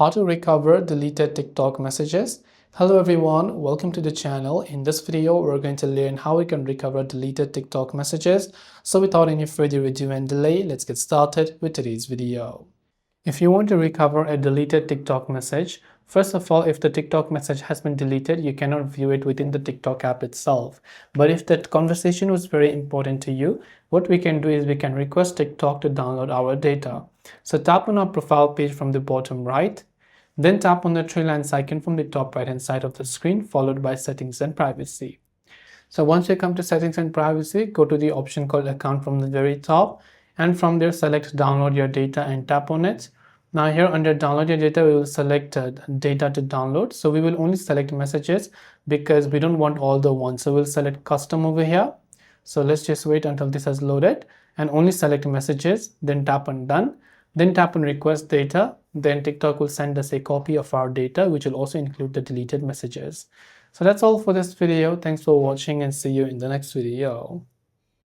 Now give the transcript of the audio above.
How to recover deleted TikTok messages. Hello everyone, welcome to the channel. In this video, we're going to learn how we can recover deleted TikTok messages. So without any further ado and delay, let's get started with today's video. If you want to recover a deleted TikTok message, first of all, if the TikTok message has been deleted, you cannot view it within the TikTok app itself. But if that conversation was very important to you, what we can do is we can request TikTok to download our data. So tap on our profile page from the bottom right, then tap on the three lines icon from the top right hand side of the screen, followed by settings and privacy. So once you come to settings and privacy, go to the option called account from the very top, and from there select download your data and tap on it. Now here under download your data, we will select data to download. So we will only select messages because we don't want all the ones. So we'll select custom over here. So let's just wait until this has loaded and only select messages, then tap on done, then tap on request data. Then TikTok will send us a copy of our data, which will also include the deleted messages. So that's all for this video. Thanks for watching and see you in the next video.